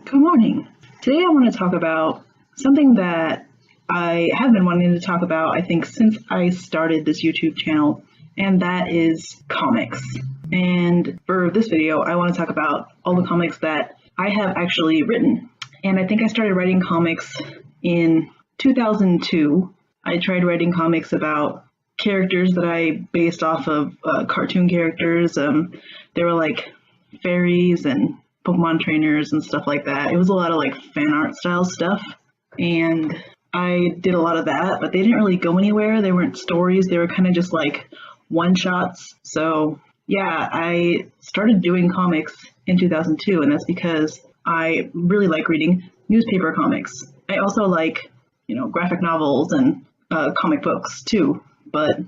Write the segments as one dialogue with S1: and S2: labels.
S1: Good morning. Today I want to talk about something that I have been wanting to talk about, I think, since I started this YouTube channel, and that is comics. And for this video, I want to talk about all the comics that I have actually written. And I think I started writing comics in 2002. I tried writing comics about characters that I based off of cartoon characters. They were like fairies and Pokemon trainers and stuff like that. It was a lot of like fan art style stuff, and I did a lot of that, but they didn't really go anywhere. They weren't stories. They were kind of just like one shots. So yeah, I started doing comics in 2002, and that's because I really like reading newspaper comics. I also like, graphic novels and comic books too, but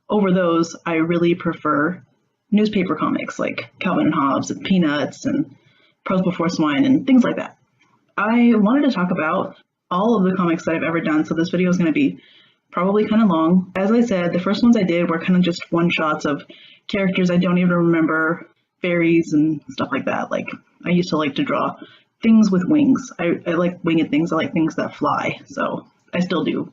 S1: over those, I really prefer newspaper comics like Calvin and Hobbes and Peanuts and Pearls Before Swine and things like that. I wanted to talk about all of the comics that I've ever done, so this video is going to be probably kind of long. As I said, the first ones I did were kind of just one-shots of characters I don't even remember, fairies and stuff like that. Like, I used to like to draw things with wings. I like winged things. I like things that fly, so I still do,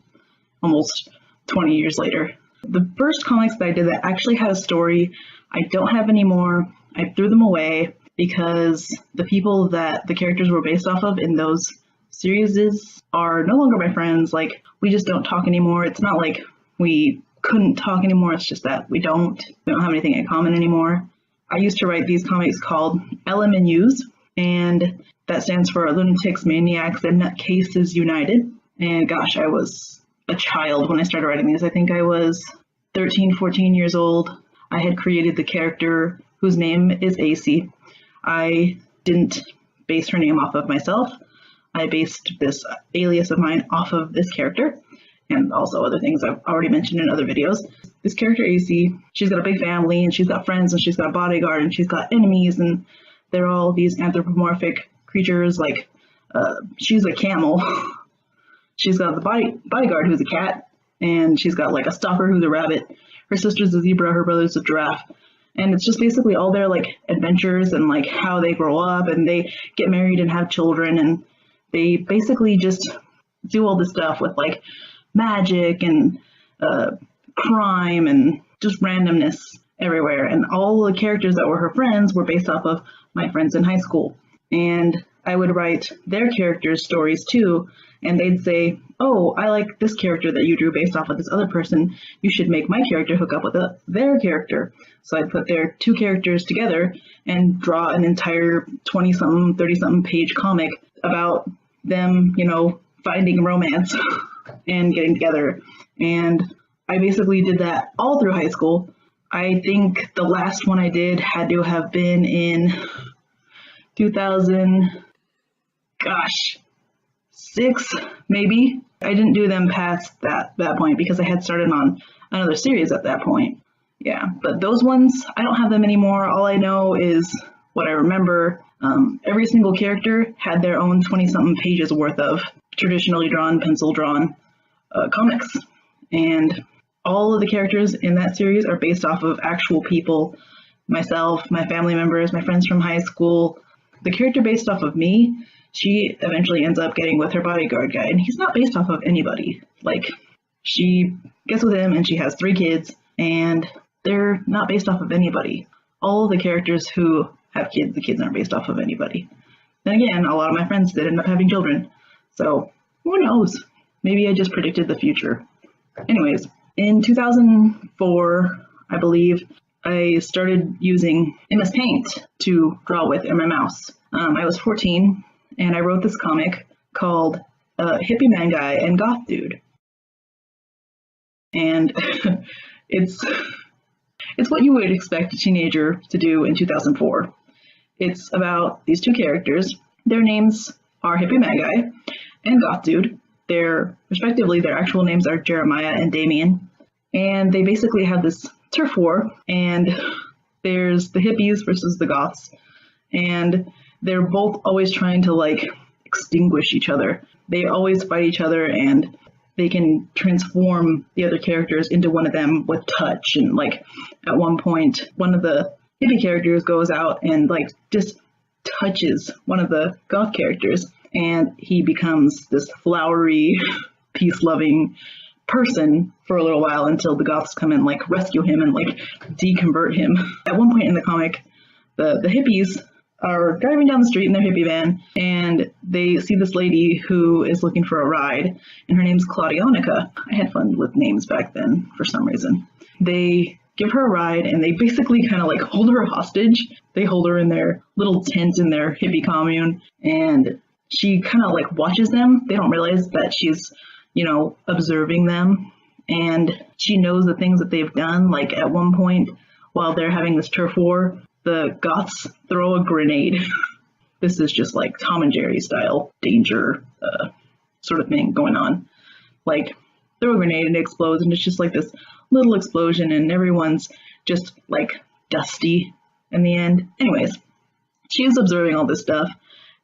S1: almost 20 years later. The first comics that I did that actually had a story, I don't have anymore. I threw them away because the people that the characters were based off of in those series are no longer my friends. Like, we just don't talk anymore. It's not like we couldn't talk anymore. It's just that we don't have anything in common anymore. I used to write these comics called LMNUs, and that stands for Lunatics, Maniacs, and Nutcases United. And gosh, I was a child when I started writing these. I think I was 13, 14 years old. I had created the character whose name is AC. I didn't base her name off of myself. I based this alias of mine off of this character, and also other things I've already mentioned in other videos. This character AC, she's got a big family, and she's got friends, and she's got a bodyguard, and she's got enemies, and they're all these anthropomorphic creatures. Like, she's a camel. She's got the bodyguard who's a cat, and she's got like a stalker who's a rabbit. Her sister's a zebra, her brother's a giraffe. And it's just basically all their like adventures and like how they grow up and they get married and have children, and they basically just do all this stuff with like magic and crime and just randomness everywhere. And all the characters that were her friends were based off of my friends in high school. And I would write their characters' stories too, and they'd say, oh, I like this character that you drew based off of this other person. You should make my character hook up with their character. So I'd put their two characters together and draw an entire 20-something, 30-something page comic about them, finding romance and getting together. And I basically did that all through high school. I think the last one I did had to have been in 2006, maybe. I didn't do them past that point because I had started on another series at that point. Yeah, but those ones, I don't have them anymore. All I know is what I remember. Every single character had their own 20-something pages worth of traditionally drawn, pencil-drawn comics. And all of the characters in that series are based off of actual people. Myself, my family members, my friends from high school. The character based off of me, she eventually ends up getting with her bodyguard guy, and he's not based off of anybody. Like, she gets with him and she has 3 kids, and they're not based off of anybody. All the characters who have kids, the kids aren't based off of anybody. Then again, a lot of my friends did end up having children. So who knows? Maybe I just predicted the future. Anyways, in 2004, I believe, I started using MS Paint to draw with in my mouse. I was 14, and I wrote this comic called Hippie Man Guy and Goth Dude. And it's what you would expect a teenager to do in 2004. It's about these two characters. Their names are Hippie Man Guy and Goth Dude. Respectively, their actual names are Jeremiah and Damien. And they basically have this turf war, and there's the hippies versus the goths, and they're both always trying to like extinguish each other. They always fight each other, and they can transform the other characters into one of them with touch. And like at one point, one of the hippie characters goes out and like just touches one of the goth characters, and he becomes this flowery, peace-loving person for a little while until the goths come and like rescue him and like deconvert him. At one point in the comic, the hippies are driving down the street in their hippie van, and they see this lady who is looking for a ride, and her name's Claudionica. I had fun with names back then for some reason. They give her a ride, and they basically kind of like hold her hostage. They hold her in their little tent in their hippie commune, and she kind of like watches them. They don't realize that she's, observing them, and she knows the things that they've done. Like at one point, while they're having this turf war, the goths throw a grenade. This is just like Tom and Jerry style danger sort of thing going on. Like, throw a grenade and it explodes, and it's just like this little explosion, and everyone's just like dusty in the end. Anyways, she's observing all this stuff,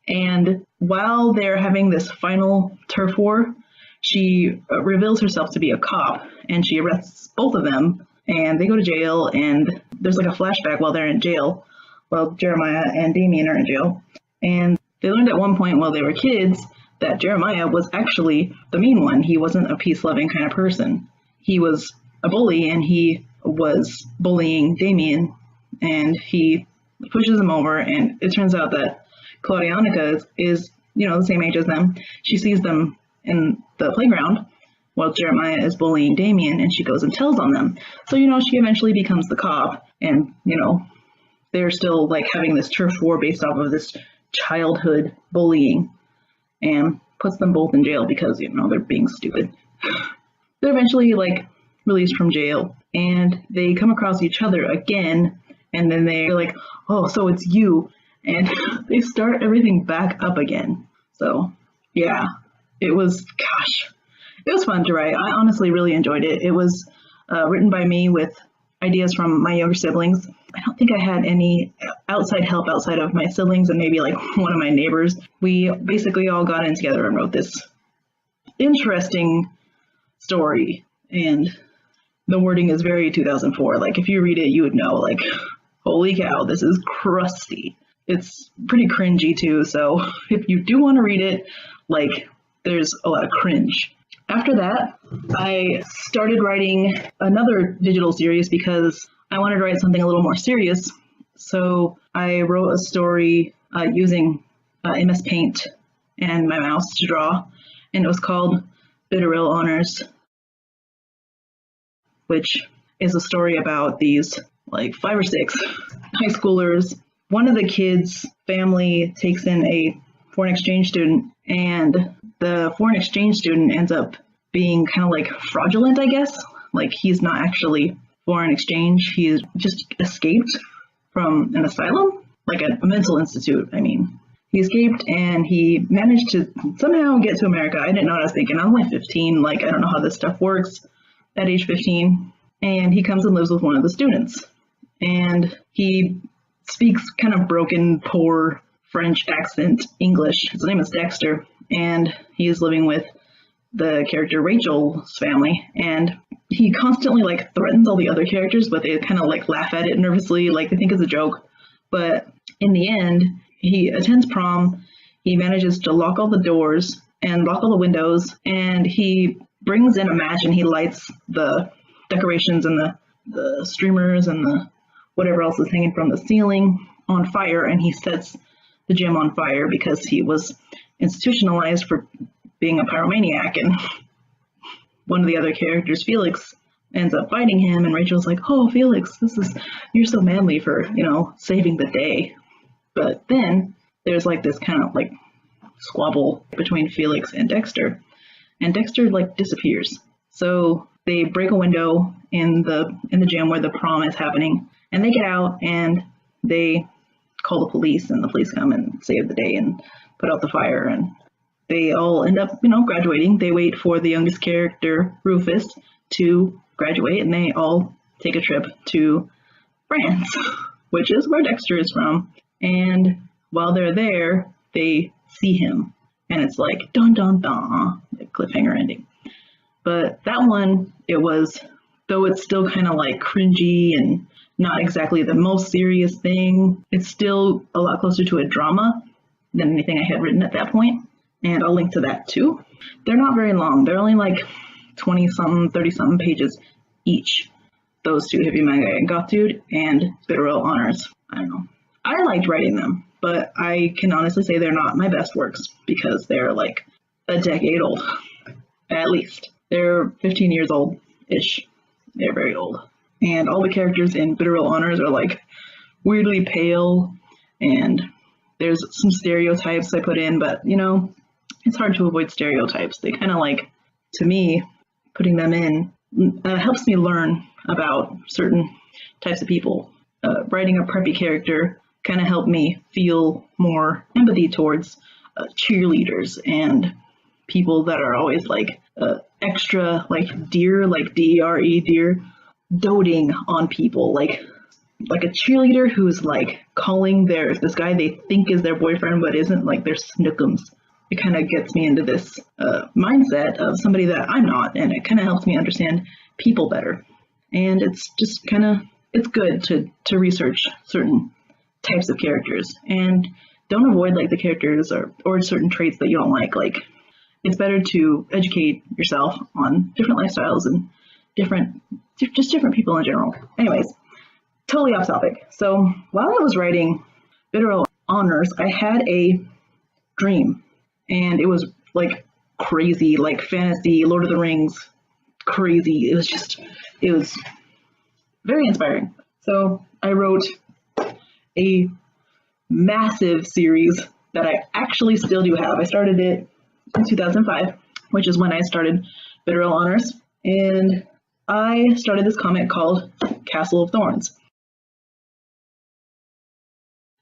S1: and while they're having this final turf war, she reveals herself to be a cop, and she arrests both of them, and they go to jail, and there's like a flashback while they're in jail. Well, Jeremiah and Damien are in jail, and they learned at one point while they were kids that Jeremiah was actually the mean one. He wasn't a peace-loving kind of person. He was a bully, and he was bullying Damien, and he pushes him over, and it turns out that Claudionica is the same age as them. She sees them in the playground while Jeremiah is bullying Damien, and she goes and tells on them. So, she eventually becomes the cop, and, they're still like having this turf war based off of this childhood bullying, and puts them both in jail because, they're being stupid. They're eventually like released from jail, and they come across each other again, and then they're like, oh, so it's you, and they start everything back up again. So yeah, it was fun to write. I honestly really enjoyed it. It was written by me with ideas from my younger siblings. I don't think I had any outside help outside of my siblings and maybe like one of my neighbors. We basically all got in together and wrote this interesting story, and the wording is very 2004. Like, if you read it, you would know, like, holy cow, this is crusty. It's pretty cringy too, so if you do want to read it, like, there's a lot of cringe. After that, I started writing another digital series because I wanted to write something a little more serious. So I wrote a story using MS Paint and my mouse to draw, and it was called Bitter Ill Honors, which is a story about these like 5 or 6 high schoolers. One of the kids' family takes in a foreign exchange student, and the foreign exchange student ends up being kind of like fraudulent, I guess. Like, he's not actually foreign exchange. He just escaped from an asylum, like a mental institute, I mean. He escaped, and he managed to somehow get to America. I didn't know what I was thinking. I was only 15. Like, I don't know how this stuff works at age 15. And he comes and lives with one of the students. And he speaks kind of broken, poor French accent English. His name is Dexter, and he is living with the character Rachel's family, and he constantly like threatens all the other characters, but they kind of like laugh at it nervously, like they think it's a joke. But in the end, he attends prom, he manages to lock all the doors and lock all the windows, and he brings in a match and he lights the decorations and the streamers and the whatever else is hanging from the ceiling on fire, and he sets the gym on fire because he was institutionalized for being a pyromaniac. And one of the other characters, Felix, ends up fighting him, and Rachel's like, oh, Felix, you're so manly for, saving the day. But then there's like this kind of like squabble between Felix and Dexter like disappears. So they break a window in the gym where the prom is happening, and they get out and they call the police, and the police come and save the day and put out the fire, and they all end up, graduating. They wait for the youngest character, Rufus, to graduate, and they all take a trip to France, which is where Dexter is from. And while they're there, they see him, and it's like, dun dun dun, like cliffhanger ending. But that one, it was, though it's still kind of like cringy and not exactly the most serious thing. It's still a lot closer to a drama than anything I had written at that point, and I'll link to that too. They're not very long. They're only like 20-something, 30-something pages each. Those two, Hippie Manga and Goth Dude and Bitter Royal Honors. I don't know. I liked writing them, but I can honestly say they're not my best works because they're like a decade old, at least. They're 15 years old-ish. They're very old. And all the characters in Bitter Royal Honors are like weirdly pale, and there's some stereotypes I put in, but you know, it's hard to avoid stereotypes. They kind of like, to me, putting them in helps me learn about certain types of people. Writing a preppy character kind of helped me feel more empathy towards cheerleaders and people that are always like extra like deer, like D-E-R-E, deer, doting on people, like a cheerleader who's like calling this guy they think is their boyfriend but isn't, like their snookums. It kind of gets me into this mindset of somebody that I'm not, and it kind of helps me understand people better. And it's just kind of, it's good to research certain types of characters, and don't avoid like the characters or certain traits that you don't like. Like, it's better to educate yourself on different lifestyles and different people in general. Anyways, totally off topic. So while I was writing Bitter Royal Honors, I had a dream, and it was like crazy, like fantasy, Lord of the Rings, crazy. It was very inspiring. So I wrote a massive series that I actually still do have. I started it in 2005, which is when I started Bitter Royal Honors, and I started this comic called Castle of Thorns.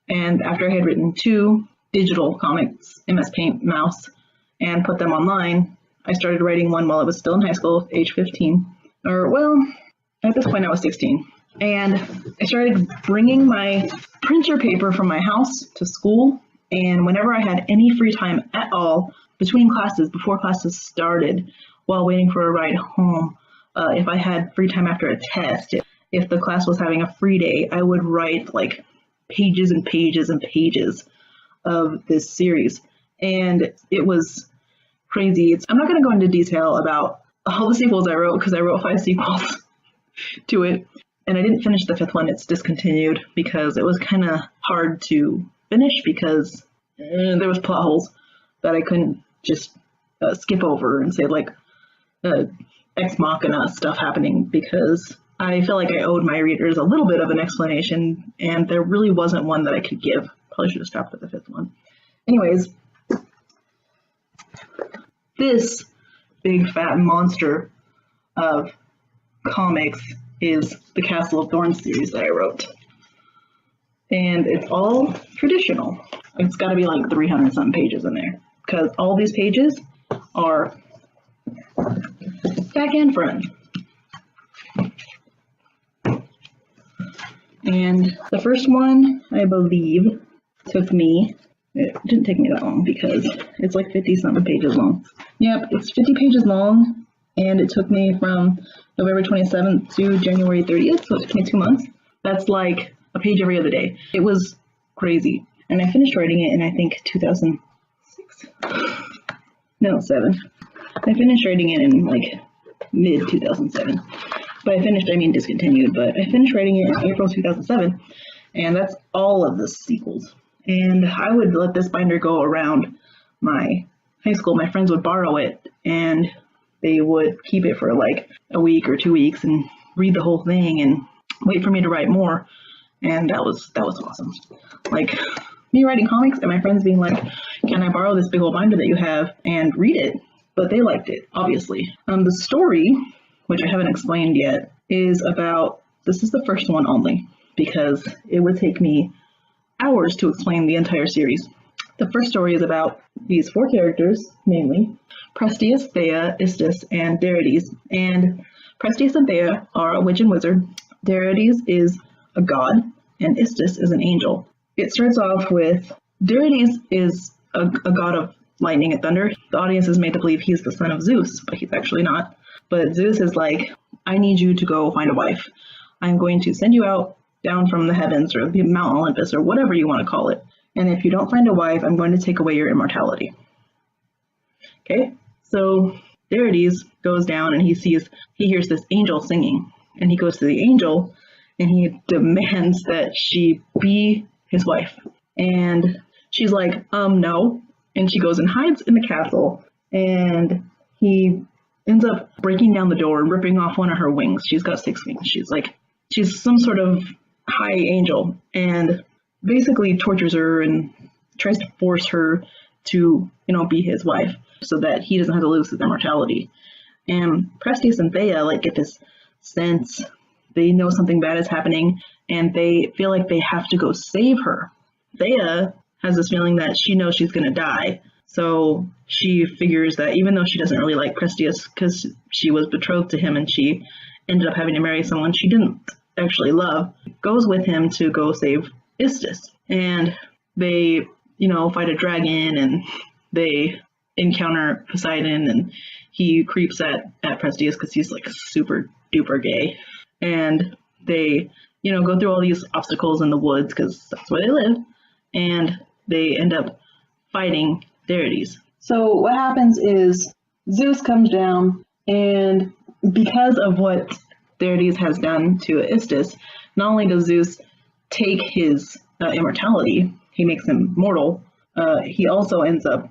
S1: And after I had written 2 digital comics, MS Paint, Mouse, and put them online, I started writing one while I was still in high school, age 15. Or, well, at this point I was 16. And I started bringing my printer paper from my house to school, and whenever I had any free time at all, between classes, before classes started, while waiting for a ride home, if I had free time after a test, if the class was having a free day, I would write like pages and pages and pages of this series. And it was crazy. I'm not going to go into detail about all the sequels I wrote, because I wrote 5 sequels to it. And I didn't finish the 5th one. It's discontinued because it was kind of hard to finish, because there was plot holes that I couldn't just skip over and say like ex machina stuff happening, because I feel like I owed my readers a little bit of an explanation, and there really wasn't one that I could give. Probably should have stopped at the 5th one. Anyways, this big fat monster of comics is the Castle of Thorns series that I wrote. And it's all traditional. It's got to be like 300 something pages in there, because all these pages are back and front. And the first one, I believe, took me, it didn't take me that long because it's like 50 something pages long. Yep, it's 50 pages long, and it took me from November 27th to January 30th, so it took me 2 months. That's like a page every other day. It was crazy. And I finished writing it in, I think, 2006. No, 7. I finished writing it in like mid 2007. By finished, I mean discontinued, but I finished writing it in April 2007, and that's all of the sequels. And I would let this binder go around my high school. My friends would borrow it, and they would keep it for like a week or 2 weeks and read the whole thing and wait for me to write more. And that was awesome. Like, me writing comics and my friends being like, can I borrow this big old binder that you have and read it? But they liked it, obviously. The story, which I haven't explained yet, is about, this is the first one only, because it would take me hours to explain the entire series. The first story is about these 4 characters, mainly Prestius, Thea, Istis, and Darides. And Prestius and Thea are a witch and wizard. Darides is a god, and Istis is an angel. It starts off with, Darides is a god of lightning and thunder. The audience is made to believe he's the son of Zeus, but he's actually not. But Zeus is like, I need you to go find a wife. I'm going to send you out down from the heavens or the Mount Olympus or whatever you want to call it. And if you don't find a wife, I'm going to take away your immortality. Okay, so Darides goes down and he hears this angel singing, and he goes to the angel and he demands that she be his wife. And she's like, no. And she goes and hides in the castle, and he ends up breaking down the door and ripping off one of her wings. She's got 6 wings. She's some sort of high angel, and basically tortures her and tries to force her to, be his wife so that he doesn't have to lose his immortality. And Prestius and Thea get this sense they know something bad is happening, and they feel like they have to go save her. Thea has this feeling that she knows she's going to die, so she figures that even though she doesn't really like Prestius because she was betrothed to him and she ended up having to marry someone she didn't actually love, goes with him to go save Istis. And they, fight a dragon, and they encounter Poseidon, and he creeps at Prestius because he's super duper gay. And they, go through all these obstacles in the woods because that's where they live, and they end up fighting Darides. So what happens is Zeus comes down, and because of what Darides has done to Istis, not only does Zeus take his immortality, he makes him mortal, he also ends up,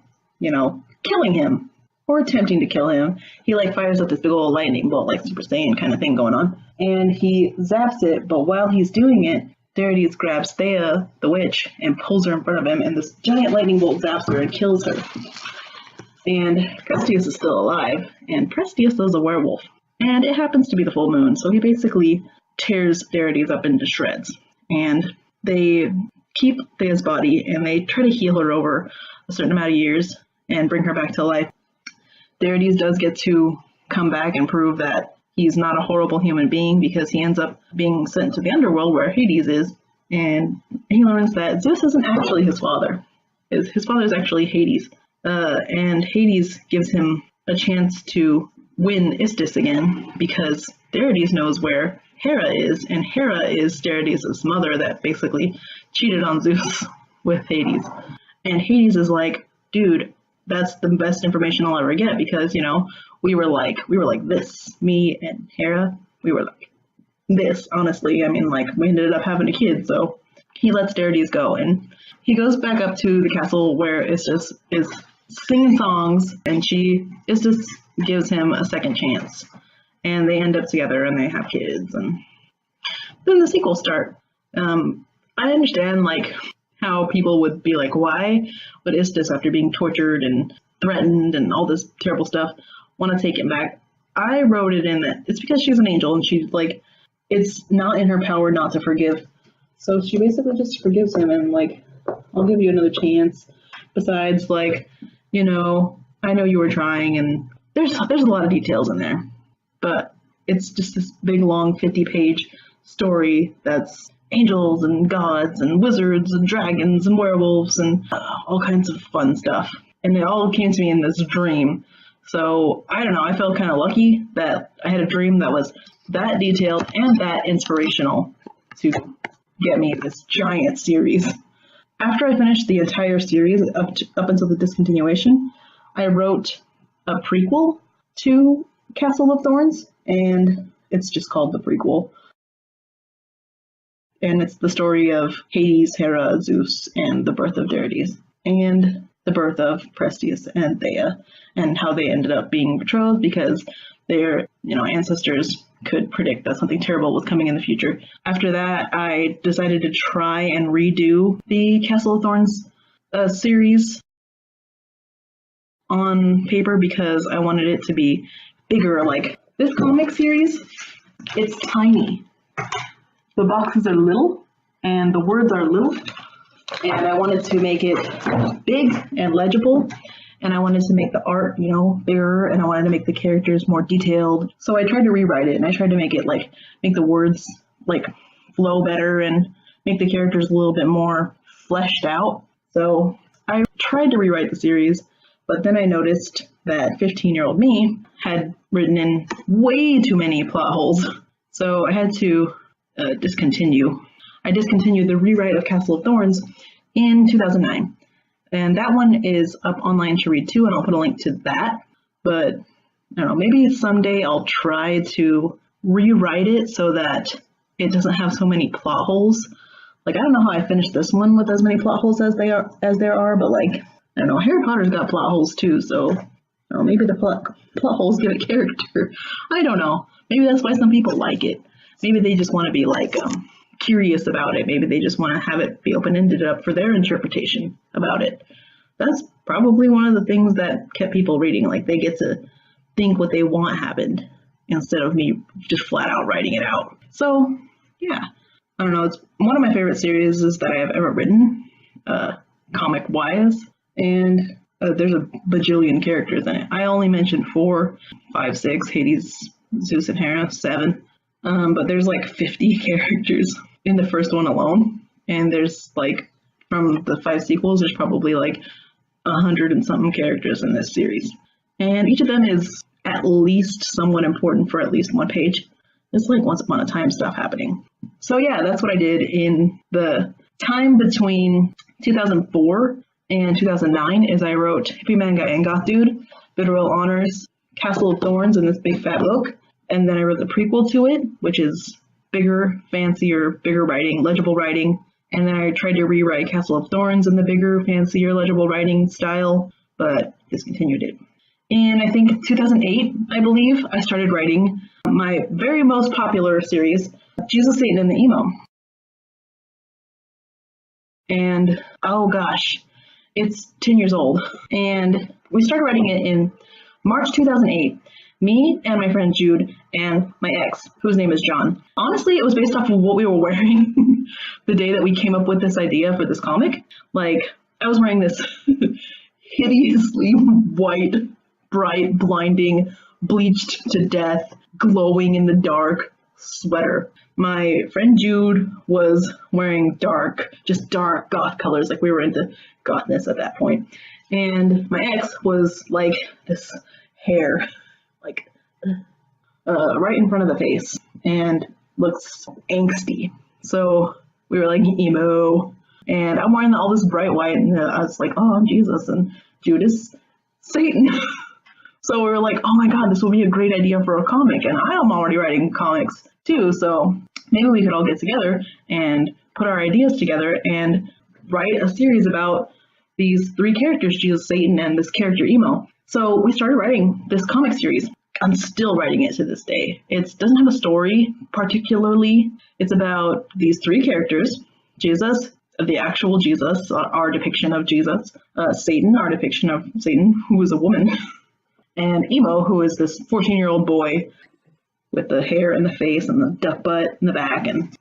S1: killing him, or attempting to kill him. He fires up this big old lightning bolt, Super Saiyan kind of thing going on, and he zaps it, but while he's doing it, Darides grabs Thea, the witch, and pulls her in front of him, and this giant lightning bolt zaps her and kills her. And Prestius is still alive, and Prestius is a werewolf. And it happens to be the full moon, so he basically tears Darides up into shreds. And they keep Thea's body, and they try to heal her over a certain amount of years and bring her back to life. Darides does get to come back and prove that he's not a horrible human being, because he ends up being sent to the underworld where Hades is, and he learns that Zeus isn't actually his father. His father is actually Hades, and Hades gives him a chance to win Istis again, because Darides knows where Hera is, and Hera is Darides' mother that basically cheated on Zeus with Hades. And Hades is like, dude, that's the best information I'll ever get, because, we were like this, me and Hera, we were like this, honestly. I mean, we ended up having a kid, so he lets Darides go, and he goes back up to the castle where Istis is singing songs, and Istis gives him a second chance, and they end up together, and they have kids, and then the sequels start. I understand, how people would be like, why would Istis, after being tortured and threatened and all this terrible stuff, want to take him back? I wrote it in that it's because she's an angel, and she's it's not in her power not to forgive. So she basically just forgives him, and I'll give you another chance. Besides, I know you were trying, and there's a lot of details in there, but it's just this big long 50-page story that's angels and gods and wizards and dragons and werewolves and all kinds of fun stuff. And it all came to me in this dream. So I don't know, I felt kind of lucky that I had a dream that was that detailed and that inspirational to get me this giant series. After I finished the entire series up until the discontinuation, I wrote a prequel to Castle of Thorns, and it's just called the prequel. And it's the story of Hades, Hera, Zeus, and the birth of Darides, and the birth of Prestius and Thea, and how they ended up being betrothed because their, ancestors could predict that something terrible was coming in the future. After that, I decided to try and redo the Castle of Thorns series on paper because I wanted it to be bigger. This comic series, it's tiny. The boxes are little, and the words are little, and I wanted to make it big and legible, and I wanted to make the art, bigger, and I wanted to make the characters more detailed. So I tried to rewrite it, and I tried to make it, make the words, flow better, and make the characters a little bit more fleshed out. So I tried to rewrite the series, but then I noticed that 15-year-old me had written in way too many plot holes. So I had to discontinue. I discontinued the rewrite of Castle of Thorns in 2009. And that one is up online to read too, and I'll put a link to that. But I don't know, maybe someday I'll try to rewrite it so that it doesn't have so many plot holes. Like, I don't know how I finished this one with as many plot holes as there are, but like, I don't know, Harry Potter's got plot holes too, so I don't know, maybe the plot holes give it character. I don't know. Maybe that's why some people like it. Maybe they just want to be like curious about it. Maybe they just want to have it be open-ended up for their interpretation about it. That's probably one of the things that kept people reading. Like, they get to think what they want happened instead of me just flat out writing it out. So yeah, I don't know. It's one of my favorite series that I have ever written, comic-wise, and there's a bajillion characters in it. I only mentioned 4, 5, 6, Hades, Zeus, and Hera, 7. But there's like 50 characters in the first one alone, and there's like, from the 5 sequels, there's probably like 100 and something characters in this series, and each of them is at least somewhat important for at least one page. It's like Once Upon a Time stuff happening. So yeah, that's what I did in the time between 2004 and 2009. Is I wrote Hippie Man Guy and Goth Dude, Bitter Royal Honors, Castle of Thorns in this big fat book. And then I wrote the prequel to it, which is bigger, fancier, bigger writing, legible writing. And then I tried to rewrite Castle of Thorns in the bigger, fancier, legible writing style, but discontinued it. In, I think, 2008, I believe, I started writing my very most popular series, Jesus, Satan, and the Emo. And, oh gosh, it's 10 years old. And we started writing it in March 2008. Me and my friend Jude and my ex, whose name is John. Honestly, it was based off of what we were wearing the day that we came up with this idea for this comic. Like, I was wearing this hideously white, bright, blinding, bleached to death, glowing in the dark sweater. My friend Jude was wearing dark goth colors, like we were into gothness at that point. And my ex was like this hair, like right in front of the face, and looks angsty. So we were like emo, and I'm wearing all this bright white, and I was like, oh, I'm Jesus, and Jude is Satan. So we were like, oh my god, this will be a great idea for a comic, and I am already writing comics too, so maybe we could all get together and put our ideas together and write a series about these 3 characters, Jesus, Satan, and this character Emo. So we started writing this comic series. I'm still writing it to this day. It doesn't have a story particularly. It's about these 3 characters: Jesus, the actual Jesus, our depiction of Jesus; Satan, our depiction of Satan, who is a woman; and Emo, who is this 14-year-old boy with the hair and the face and the duck butt in the back, and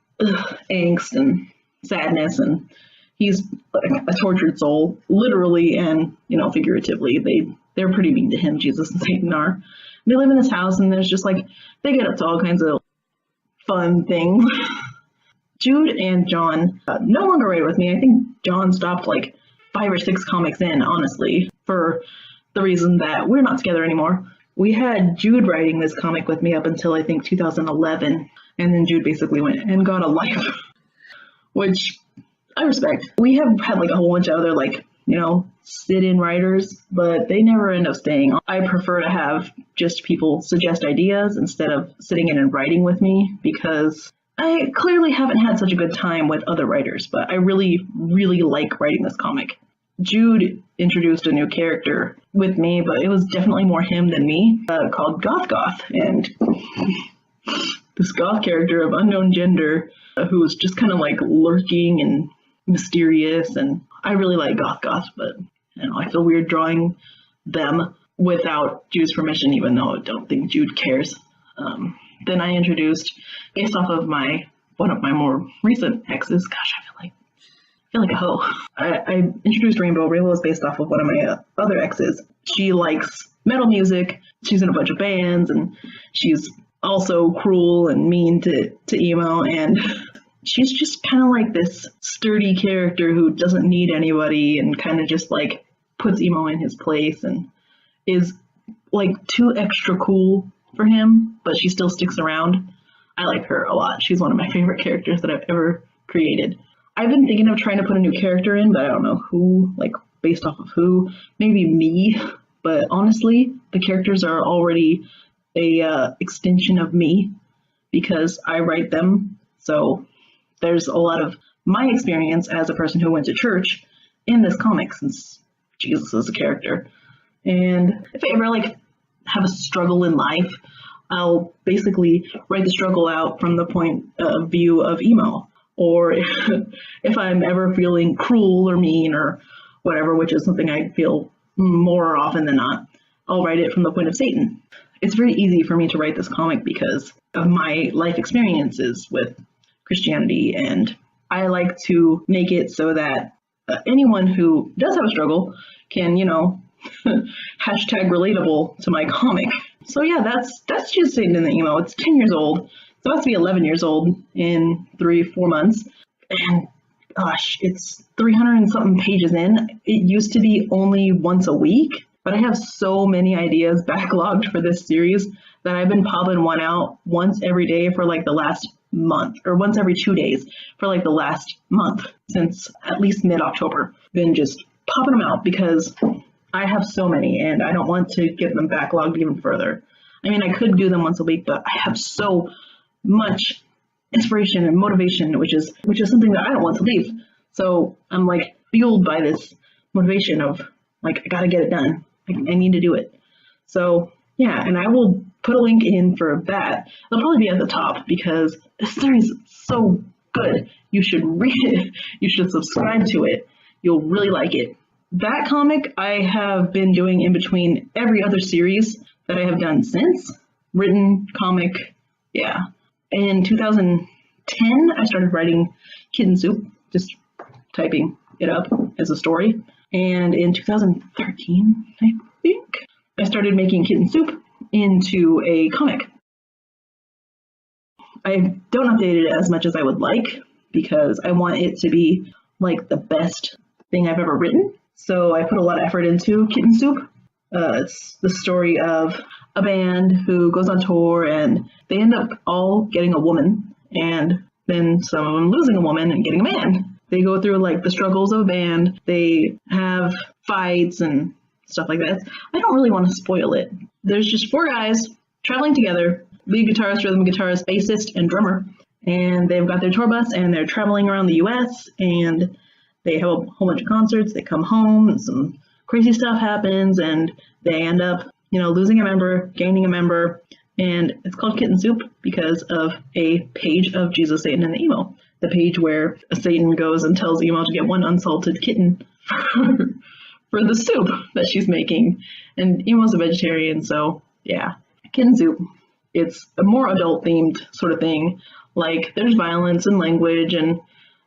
S1: angst and sadness, and he's a tortured soul, literally and figuratively. They're pretty mean to him, Jesus and Satan are. They live in this house, and there's just like, they get up to all kinds of fun things. Jude and John no longer write with me. I think John stopped like 5 or 6 comics in, honestly, for the reason that we're not together anymore. We had Jude writing this comic with me up until I think 2011, and then Jude basically went and got a life, which I respect. We have had like a whole bunch of other sit-in writers, but they never end up staying. I prefer to have just people suggest ideas instead of sitting in and writing with me, because I clearly haven't had such a good time with other writers, but I really, really like writing this comic. Jude introduced a new character with me, but it was definitely more him than me, called Goth, and this goth character of unknown gender who was just kind of like lurking and mysterious, and I really like Goth, but I feel weird drawing them without Jude's permission, even though I don't think Jude cares. Then I introduced, based off of one of my more recent exes, gosh, I feel like a hoe. I introduced Rainbow. Rainbow is based off of one of my other exes. She likes metal music. She's in a bunch of bands, and she's also cruel and mean to Emo, and she's just kind of like this sturdy character who doesn't need anybody, and kind of just like puts Emo in his place, and is like too extra cool for him, but she still sticks around. I like her a lot. She's one of my favorite characters that I've ever created. I've been thinking of trying to put a new character in, but I don't know who, like based off of who. Maybe me, but honestly, the characters are already a extension of me because I write them. So there's a lot of my experience as a person who went to church in this comic since Jesus is a character. And if I ever like have a struggle in life, I'll basically write the struggle out from the point of view of emo. Or if I'm ever feeling cruel or mean or whatever, which is something I feel more often than not, I'll write it from the point of Satan. It's very easy for me to write this comic because of my life experiences with Christianity, and I like to make it so that anyone who does have a struggle can, hashtag relatable to my comic. So yeah, that's just Satan in the emo. It's 10 years old. It's about to be 11 years old in 3-4 months. And gosh, it's 300 and something pages in. It used to be only once a week, but I have so many ideas backlogged for this series that I've been popping one out once every day for like the last month, or once every 2 days for like the last month since at least mid-October. Been just popping them out because I have so many and I don't want to get them backlogged even further. I mean, I could do them once a week, but I have so much inspiration and motivation, which is something that I don't want to leave. So I'm like fueled by this motivation of like, I gotta get it done. I need to do it. So yeah, and I will put a link in for that. It'll probably be at the top because this series is so good. You should read it. You should subscribe to it. You'll really like it. That comic I have been doing in between every other series that I have done since. Written comic, yeah. In 2010, I started writing Kitten Soup, just typing it up as a story. And in 2013, I think, I started making Kitten Soup into a comic. I don't update it as much as I would like because I want it to be like the best thing I've ever written. So I put a lot of effort into Kitten Soup. It's the story of a band who goes on tour and they end up all getting a woman, and then some of them losing a woman and getting a man. They go through like the struggles of a band. They have fights and stuff like that. I don't really want to spoil it. There's just 4 guys traveling together, lead guitarist, rhythm guitarist, bassist, and drummer. And they've got their tour bus and they're traveling around the US and they have a whole bunch of concerts. They come home and some crazy stuff happens and they end up, losing a member, gaining a member. And it's called Kitten Soup because of a page of Jesus, Satan, and the Emo. The page where Satan goes and tells Emo to get one unsalted kitten for the soup that she's making. And Emo's a vegetarian, so yeah. Kitten Soup. It's a more adult themed sort of thing. Like there's violence and language and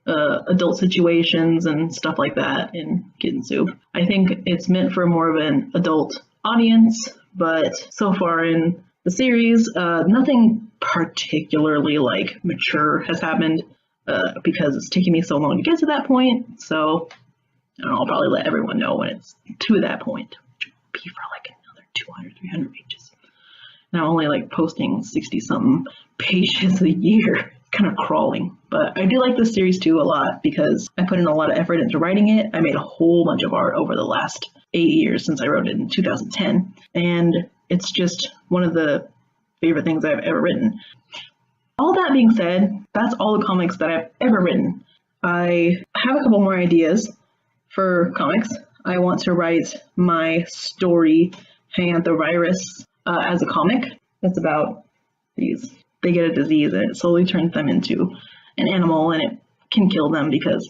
S1: adult situations and stuff like that in Kitten Soup. I think it's meant for more of an adult audience, but so far in the series, nothing particularly like mature has happened because it's taking me so long to get to that point. So I don't know, I'll probably let everyone know when it's to that point, which will be for like another 200, 300 pages. And I'm only like posting 60 something pages a year, kind of crawling. But I do like this series too a lot because I put in a lot of effort into writing it. I made a whole bunch of art over the last 8 years since I wrote it in 2010. And it's just one of the favorite things I've ever written. All that being said, that's all the comics that I've ever written. I have a couple more ideas for comics. I want to write my story, Hang Out the Virus, as a comic. That's about these. They get a disease and it slowly turns them into an animal and it can kill them because,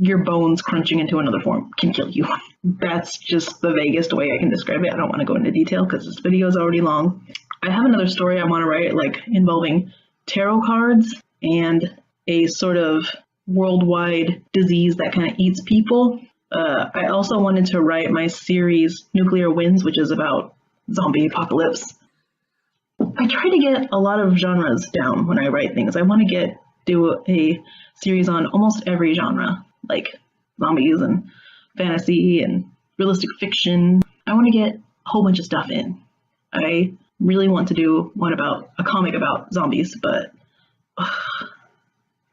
S1: your bones crunching into another form can kill you. That's just the vaguest way I can describe it. I don't want to go into detail because this video is already long. I have another story I want to write, like involving tarot cards and a sort of worldwide disease that kind of eats people. I also wanted to write my series Nuclear Winds, which is about zombie apocalypse. I try to get a lot of genres down when I write things. I want to do a series on almost every genre, like zombies and fantasy and realistic fiction. I want to get a whole bunch of stuff in. I really want to do a comic about zombies, but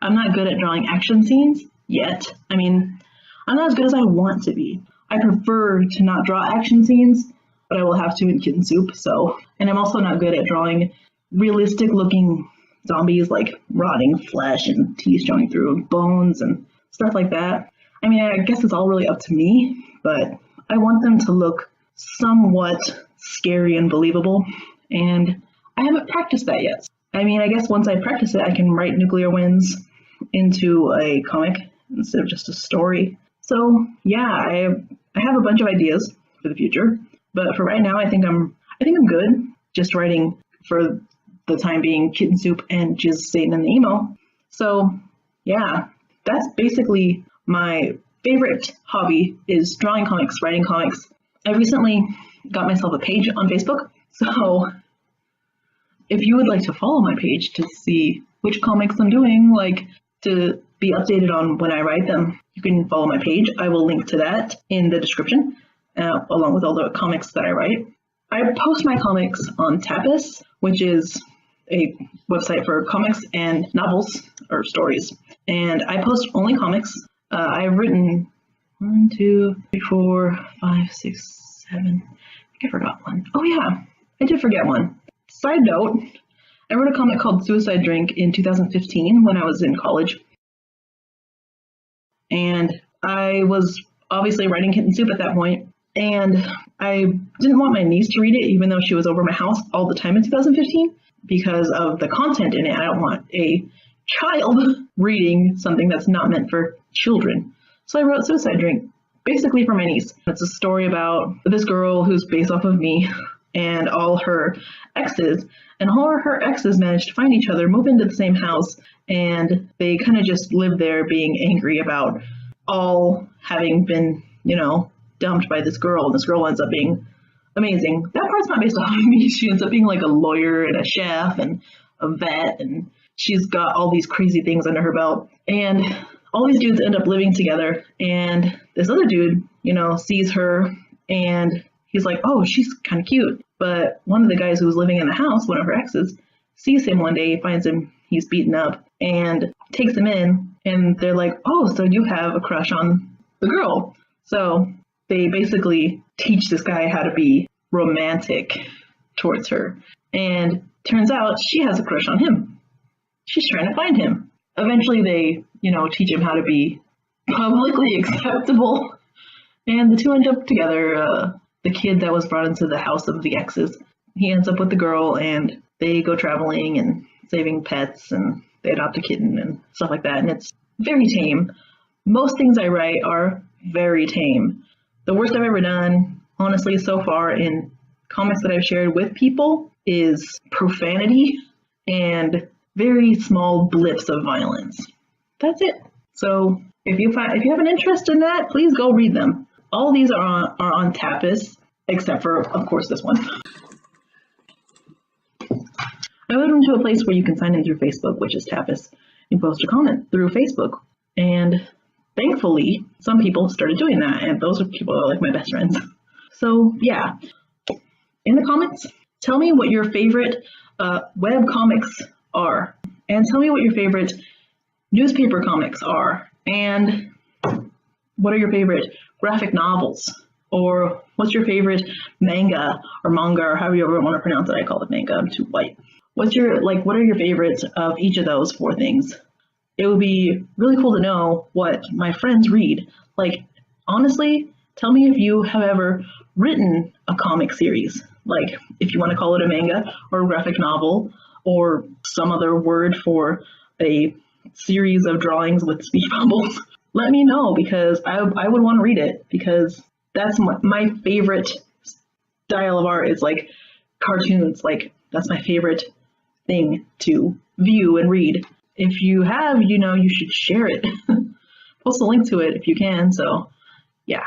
S1: I'm not good at drawing action scenes yet. I mean, I'm not as good as I want to be. I prefer to not draw action scenes, but I will have to in Kitten Soup. So, and I'm also not good at drawing realistic looking zombies, like rotting flesh and teeth showing through bones and stuff like that. I mean, I guess it's all really up to me, but I want them to look somewhat scary and believable, and I haven't practiced that yet. I mean, I guess once I practice it, I can write Nuclear Winds into a comic instead of just a story. So yeah, I have a bunch of ideas for the future, but for right now, I think I'm good just writing for the time being Kitten Soup and Jizz Satan in the Emo. So yeah, that's basically my favorite hobby is drawing comics, writing comics. I recently got myself a page on Facebook, so if you would like to follow my page to see which comics I'm doing, like to be updated on when I write them, you can follow my page. I will link to that in the description, along with all the comics that I write. I post my comics on Tapas, which is a website for comics and novels or stories. And I post only comics. I've written 1, 2, 3, 4, 5, 6, 7. I think I forgot one. Oh yeah, I did forget one. Side note, I wrote a comic called Suicide Drink in 2015 when I was in college. And I was obviously writing Kitten Soup at that point. And I didn't want my niece to read it, even though she was over my house all the time in 2015, because of the content in it. I don't want a child reading something that's not meant for children. So I wrote Suicide Drink, basically for my niece. It's a story about this girl who's based off of me and all her exes. And all her exes managed to find each other, move into the same house, and they kind of just live there being angry about all having been, dumped by this girl. And this girl ends up being amazing. That part's not based off of me. She ends up being like a lawyer and a chef and a vet, and she's got all these crazy things under her belt. And all these dudes end up living together, and this other dude, sees her, and he's like, oh, she's kind of cute. But one of the guys who was living in the house, one of her exes, sees him one day, finds him, he's beaten up, and takes him in, and they're like, oh, so you have a crush on the girl. So they basically teach this guy how to be romantic towards her. And turns out she has a crush on him. She's trying to find him. Eventually they, teach him how to be publicly acceptable. And the two end up together. The kid that was brought into the house of the exes, he ends up with the girl, and they go traveling and saving pets, and they adopt a kitten and stuff like that. And it's very tame. Most things I write are very tame. The worst I've ever done, honestly, so far in comics that I've shared with people is profanity and very small blips of violence. That's it. So if you have an interest in that, please go read them. All these are on Tapas, except for, of course, this one. I moved into a place where you can sign in through Facebook, which is Tapas. You post a comment through Facebook, and thankfully, some people started doing that, and those are people that are like my best friends. So yeah, in the comments, tell me what your favorite web comics are, and tell me what your favorite newspaper comics are, and what are your favorite graphic novels, or what's your favorite manga, or however you ever want to pronounce it. I call it manga, I'm too white. What are your favorites of each of those 4 things? It would be really cool to know what my friends read. Like, honestly, tell me if you have ever written a comic series. Like, if you want to call it a manga or a graphic novel or some other word for a series of drawings with speech bubbles. Let me know, because I would want to read it, because that's my favorite style of art is like cartoons. Like, that's my favorite thing to view and read. If you have, you should share it. Post a link to it if you can. So yeah.